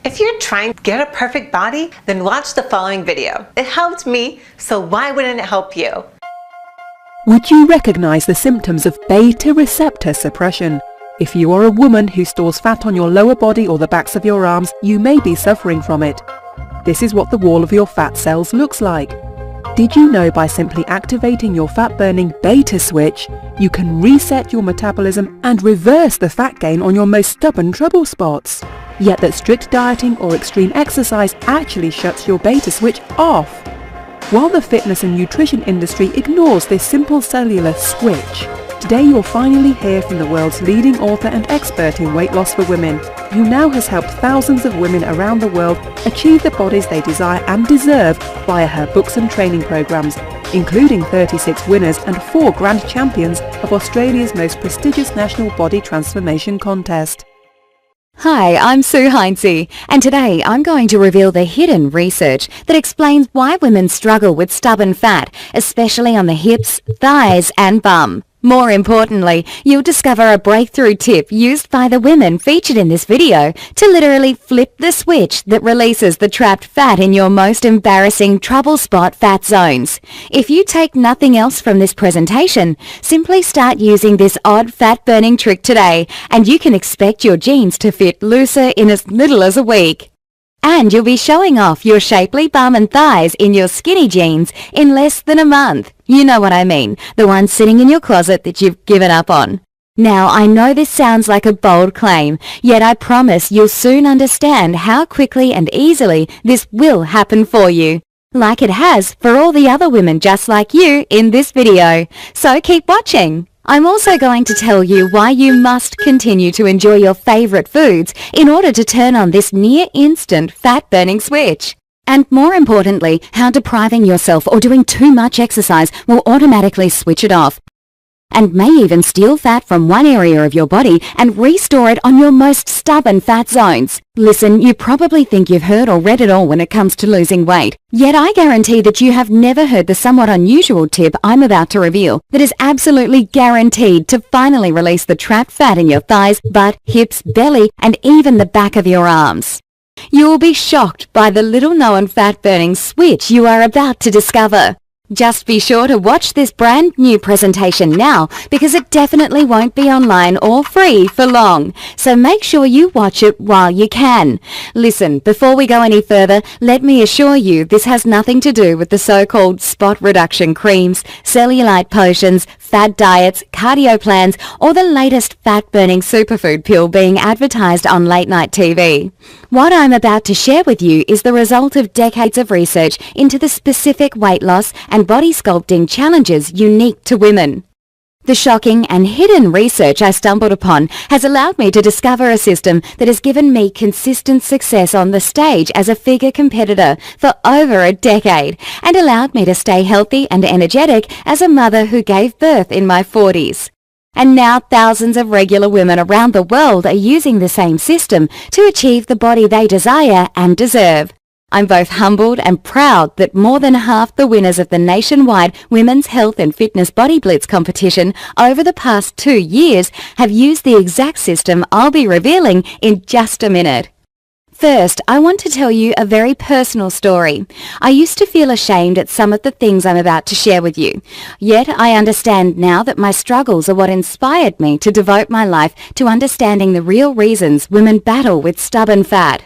If you're trying to get a perfect body, then watch the following video. It helped me, so why wouldn't it help you? Would you recognize the symptoms of beta receptor suppression? If you are a woman who stores fat on your lower body or the backs of your arms, you may be suffering from it. This is what the wall of your fat cells looks like. Did you know by simply activating your fat-burning beta switch, you can reset your metabolism and reverse the fat gain on your most stubborn trouble spots? Yet that strict dieting or extreme exercise actually shuts your beta switch off. While the fitness and nutrition industry ignores this simple cellular switch, today you'll finally hear from the world's leading author and expert in weight loss for women, who now has helped thousands of women around the world achieve the bodies they desire and deserve via her books and training programs, including 36 winners and 4 grand champions of Australia's most prestigious national body transformation contest. Hi, I'm Sue Heinze, and today I'm going to reveal the hidden research that explains why women struggle with stubborn fat, especially on the hips, thighs and bum. More importantly, you'll discover a breakthrough tip used by the women featured in this video to literally flip the switch that releases the trapped fat in your most embarrassing trouble spot fat zones. If you take nothing else from this presentation, simply start using this odd fat-burning trick today, and you can expect your jeans to fit looser in as little as a week. And you'll be showing off your shapely bum and thighs in your skinny jeans in less than a month. You know what I mean, the ones sitting in your closet that you've given up on. Now, I know this sounds like a bold claim, yet I promise you'll soon understand how quickly and easily this will happen for you, like it has for all the other women just like you in this video. So keep watching. I'm also going to tell you why you must continue to enjoy your favorite foods in order to turn on this near-instant fat-burning switch. And more importantly, how depriving yourself or doing too much exercise will automatically switch it off, and may even steal fat from one area of your body and restore it on your most stubborn fat zones. Listen, you probably think you've heard or read it all when it comes to losing weight. Yet I guarantee that you have never heard the somewhat unusual tip I'm about to reveal that is absolutely guaranteed to finally release the trapped fat in your thighs, butt, hips, belly, and even the back of your arms. You will be shocked by the little-known fat-burning switch you are about to discover. Just be sure to watch this brand new presentation now, because it definitely won't be online or free for long. So make sure you watch it while you can. Listen, before we go any further, let me assure you this has nothing to do with the so-called spot reduction creams, cellulite potions, fad diets, cardio plans, or the latest fat-burning superfood pill being advertised on late-night TV. What I'm about to share with you is the result of decades of research into the specific weight loss and body sculpting challenges unique to women. The shocking and hidden research I stumbled upon has allowed me to discover a system that has given me consistent success on the stage as a figure competitor for over a decade, and allowed me to stay healthy and energetic as a mother who gave birth in my 40s. And now thousands of regular women around the world are using the same system to achieve the body they desire and deserve. I'm both humbled and proud that more than half the winners of the nationwide Women's Health and Fitness Body Blitz competition over the past 2 years have used the exact system I'll be revealing in just a minute. First, I want to tell you a very personal story. I used to feel ashamed at some of the things I'm about to share with you. Yet I understand now that my struggles are what inspired me to devote my life to understanding the real reasons women battle with stubborn fat.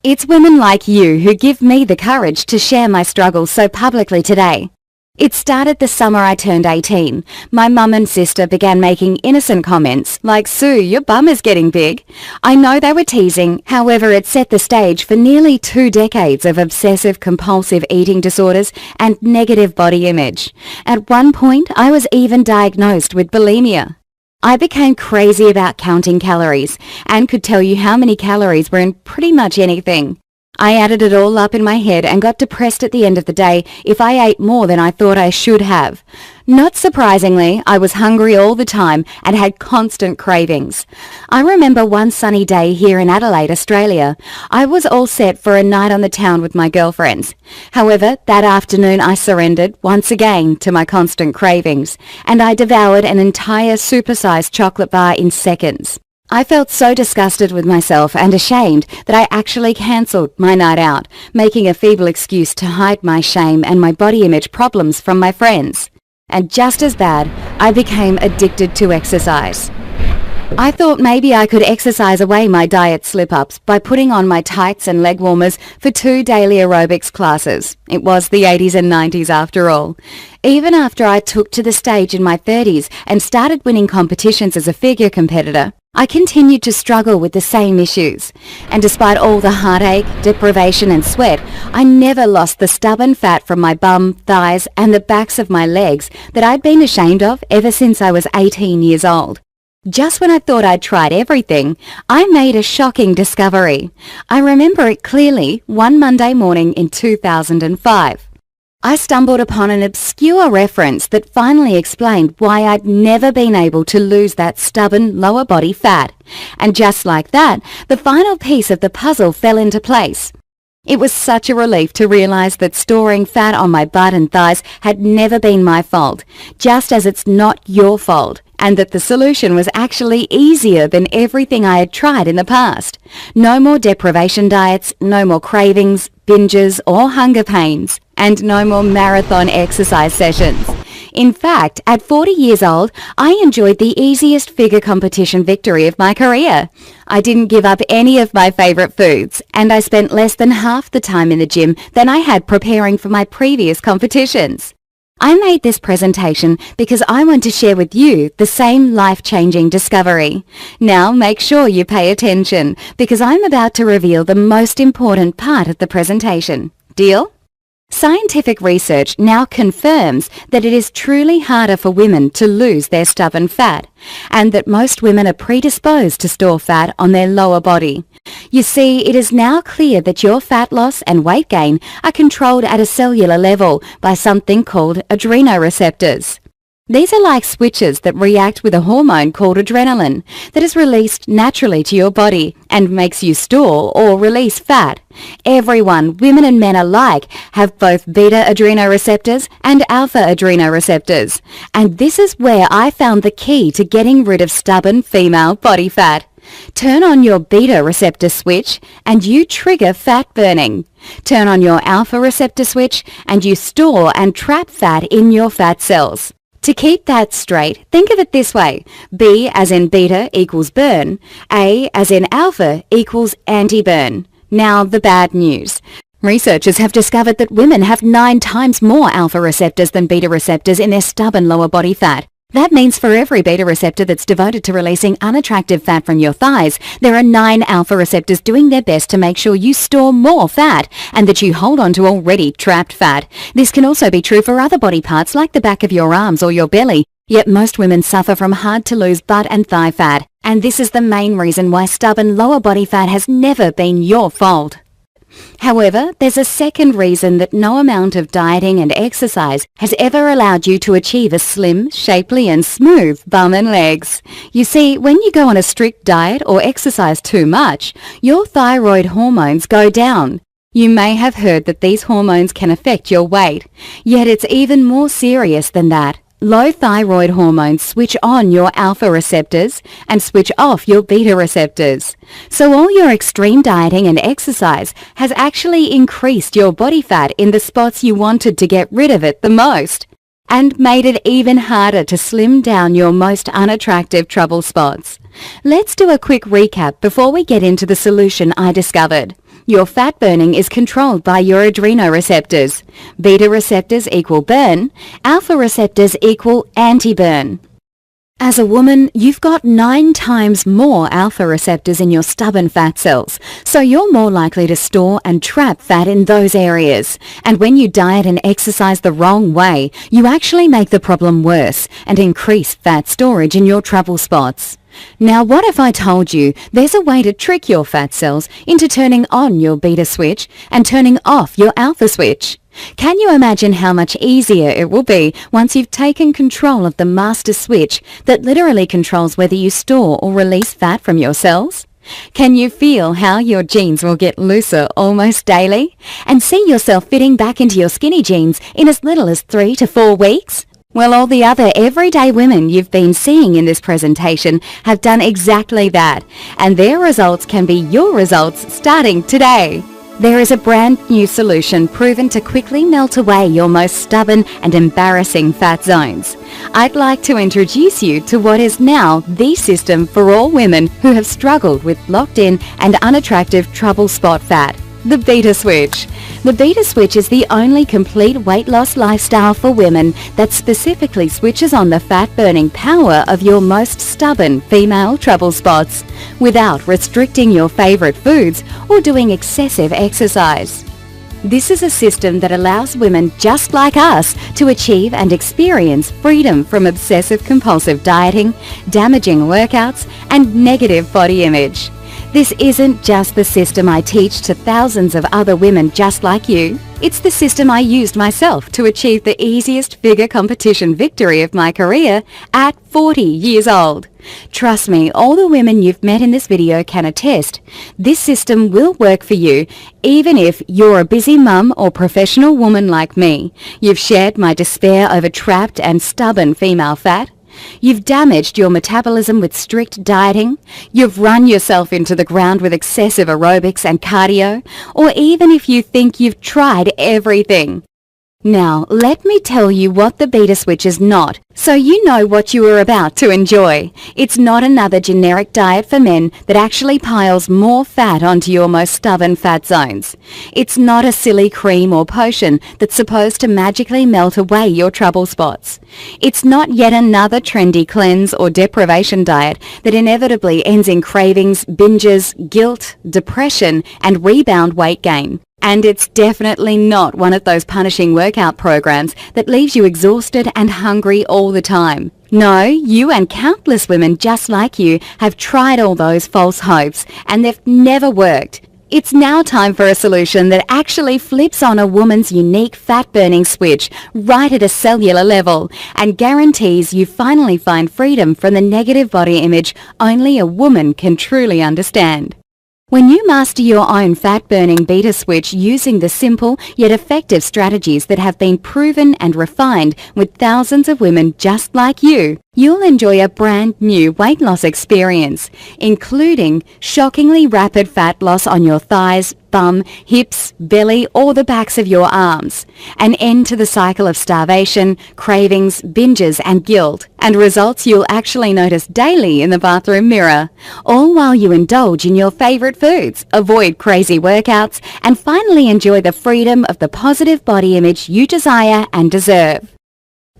It's women like you who give me the courage to share my struggles so publicly today. It started the summer I turned 18. My mum and sister began making innocent comments like, "Sue, your bum is getting big." I know they were teasing, however it set the stage for nearly 2 decades of obsessive-compulsive eating disorders and negative body image. At one point, I was even diagnosed with bulimia. I became crazy about counting calories and could tell you how many calories were in pretty much anything. I added it all up in my head and got depressed at the end of the day if I ate more than I thought I should have. Not surprisingly, I was hungry all the time and had constant cravings. I remember one sunny day here in Adelaide, Australia. I was all set for a night on the town with my girlfriends. However, that afternoon I surrendered once again to my constant cravings, and I devoured an entire supersized chocolate bar in seconds. I felt so disgusted with myself and ashamed that I actually cancelled my night out, making a feeble excuse to hide my shame and my body image problems from my friends. And just as bad, I became addicted to exercise. I thought maybe I could exercise away my diet slip-ups by putting on my tights and leg warmers for 2 daily aerobics classes. It was the 80s and 90s after all. Even after I took to the stage in my 30s and started winning competitions as a figure competitor, I continued to struggle with the same issues. And despite all the heartache, deprivation and sweat, I never lost the stubborn fat from my bum, thighs and the backs of my legs that I'd been ashamed of ever since I was 18 years old. Just when I thought I'd tried everything, I made a shocking discovery. I remember it clearly one Monday morning in 2005. I stumbled upon an obscure reference that finally explained why I'd never been able to lose that stubborn lower body fat. And just like that, the final piece of the puzzle fell into place. It was such a relief to realize that storing fat on my butt and thighs had never been my fault, just as it's not your fault, and that the solution was actually easier than everything I had tried in the past. No more deprivation diets, no more cravings, binges or hunger pains, and no more marathon exercise sessions. In fact, at 40 years old, I enjoyed the easiest figure competition victory of my career. I didn't give up any of my favorite foods, and I spent less than half the time in the gym than I had preparing for my previous competitions. I made this presentation because I want to share with you the same life-changing discovery. Now make sure you pay attention, because I'm about to reveal the most important part of the presentation. Deal? Scientific research now confirms that it is truly harder for women to lose their stubborn fat, and that most women are predisposed to store fat on their lower body. You see, it is now clear that your fat loss and weight gain are controlled at a cellular level by something called adrenoreceptors. These are like switches that react with a hormone called adrenaline that is released naturally to your body and makes you store or release fat. Everyone, women and men alike, have both Beta Andrenorceptors and Alpha Adrenorceptors. And this is where I found the key to getting rid of stubborn female body fat. Turn on your beta receptor switch and you trigger fat burning. Turn on your alpha receptor switch and you store and trap fat in your fat cells. To keep that straight, think of it this way. B as in beta equals burn. A as in alpha equals anti-burn. Now the bad news. Researchers have discovered that women have 9 times more alpha receptors than beta receptors in their stubborn lower body fat. That means for every beta receptor that's devoted to releasing unattractive fat from your thighs, there are 9 alpha receptors doing their best to make sure you store more fat and that you hold on to already trapped fat. This can also be true for other body parts like the back of your arms or your belly. Yet most women suffer from hard-to-lose butt and thigh fat, and this is the main reason why stubborn lower body fat has never been your fault. However, there's a second reason that no amount of dieting and exercise has ever allowed you to achieve a slim, shapely and smooth bum and legs. You see, when you go on a strict diet or exercise too much, your thyroid hormones go down. You may have heard that these hormones can affect your weight, yet it's even more serious than that. Low thyroid hormones switch on your alpha receptors and switch off your beta receptors. So all your extreme dieting and exercise has actually increased your body fat in the spots you wanted to get rid of it the most, and made it even harder to slim down your most unattractive trouble spots. Let's do a quick recap before we get into the solution I discovered. Your fat burning is controlled by your adrenoreceptors. Beta receptors equal burn, alpha receptors equal anti-burn. As a woman, you've got 9 times more alpha receptors in your stubborn fat cells, so you're more likely to store and trap fat in those areas. And when you diet and exercise the wrong way, you actually make the problem worse and increase fat storage in your trouble spots. Now what if I told you there's a way to trick your fat cells into turning on your beta switch and turning off your alpha switch? Can you imagine how much easier it will be once you've taken control of the master switch that literally controls whether you store or release fat from your cells? Can you feel how your jeans will get looser almost daily and see yourself fitting back into your skinny jeans in as little as 3 to 4 weeks? Well, all the other everyday women you've been seeing in this presentation have done exactly that, and their results can be your results starting today. There is a brand new solution proven to quickly melt away your most stubborn and embarrassing fat zones. I'd like to introduce you to what is now the system for all women who have struggled with locked-in and unattractive trouble spot fat. The Beta Switch. The Beta Switch is the only complete weight loss lifestyle for women that specifically switches on the fat-burning power of your most stubborn female trouble spots without restricting your favorite foods or doing excessive exercise. This is a system that allows women just like us to achieve and experience freedom from obsessive-compulsive dieting, damaging workouts, and negative body image. This isn't just the system I teach to thousands of other women just like you. It's the system I used myself to achieve the easiest figure competition victory of my career at 40 years old. Trust me, all the women you've met in this video can attest. This system will work for you, even if you're a busy mum or professional woman like me. You've shared my despair over trapped and stubborn female fat. You've damaged your metabolism with strict dieting, you've run yourself into the ground with excessive aerobics and cardio, or even if you think you've tried everything. Now, let me tell you what the Beta Switch is not, so you know what you are about to enjoy. It's not another generic diet for men that actually piles more fat onto your most stubborn fat zones. It's not a silly cream or potion that's supposed to magically melt away your trouble spots. It's not yet another trendy cleanse or deprivation diet that inevitably ends in cravings, binges, guilt, depression, and rebound weight gain. And it's definitely not one of those punishing workout programs that leaves you exhausted and hungry all the time. No, you and countless women just like you have tried all those false hopes and they've never worked. It's now time for a solution that actually flips on a woman's unique fat-burning switch right at a cellular level and guarantees you finally find freedom from the negative body image only a woman can truly understand. When you master your own fat-burning Beta Switch using the simple yet effective strategies that have been proven and refined with thousands of women just like you, you'll enjoy a brand new weight loss experience, including shockingly rapid fat loss on your thighs, bum, hips, belly, or the backs of your arms, an end to the cycle of starvation, cravings, binges, and guilt, and results you'll actually notice daily in the bathroom mirror, all while you indulge in your favorite foods, avoid crazy workouts, and finally enjoy the freedom of the positive body image you desire and deserve.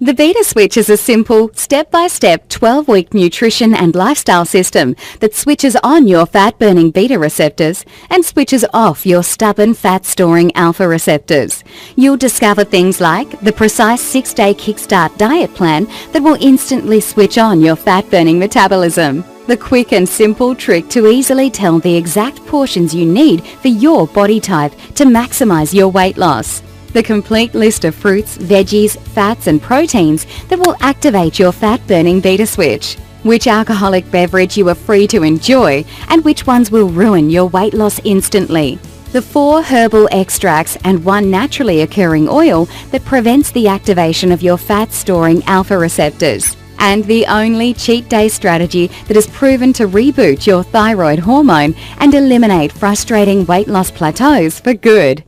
The Beta Switch is a simple, step-by-step 12-week nutrition and lifestyle system that switches on your fat-burning beta receptors and switches off your stubborn fat-storing alpha receptors. You'll discover things like the precise 6-day kickstart diet plan that will instantly switch on your fat-burning metabolism, the quick and simple trick to easily tell the exact portions you need for your body type to maximize your weight loss, the complete list of fruits, veggies, fats and proteins that will activate your fat-burning Beta Switch, which alcoholic beverage you are free to enjoy and which ones will ruin your weight loss instantly, the 4 herbal extracts and 1 naturally occurring oil that prevents the activation of your fat-storing alpha receptors, and the only cheat day strategy that is proven to reboot your thyroid hormone and eliminate frustrating weight loss plateaus for good.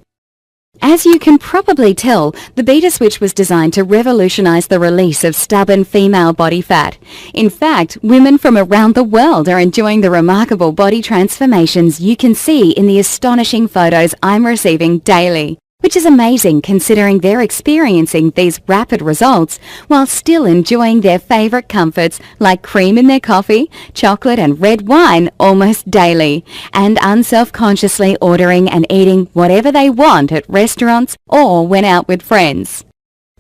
As you can probably tell, the Beta Switch was designed to revolutionize the release of stubborn female body fat. In fact, women from around the world are enjoying the remarkable body transformations you can see in the astonishing photos I'm receiving daily, which is amazing considering they're experiencing these rapid results while still enjoying their favorite comforts like cream in their coffee, chocolate and red wine almost daily, and unselfconsciously ordering and eating whatever they want at restaurants or when out with friends.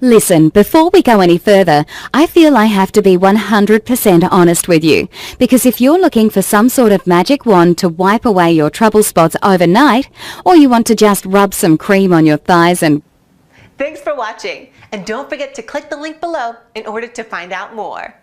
Listen, before we go any further, I feel I have to be 100% honest with you, because if you're looking for some sort of magic wand to wipe away your trouble spots overnight, or you want to just rub some cream on your thighs and... Thanks for watching, and don't forget to click the link below in order to find out more.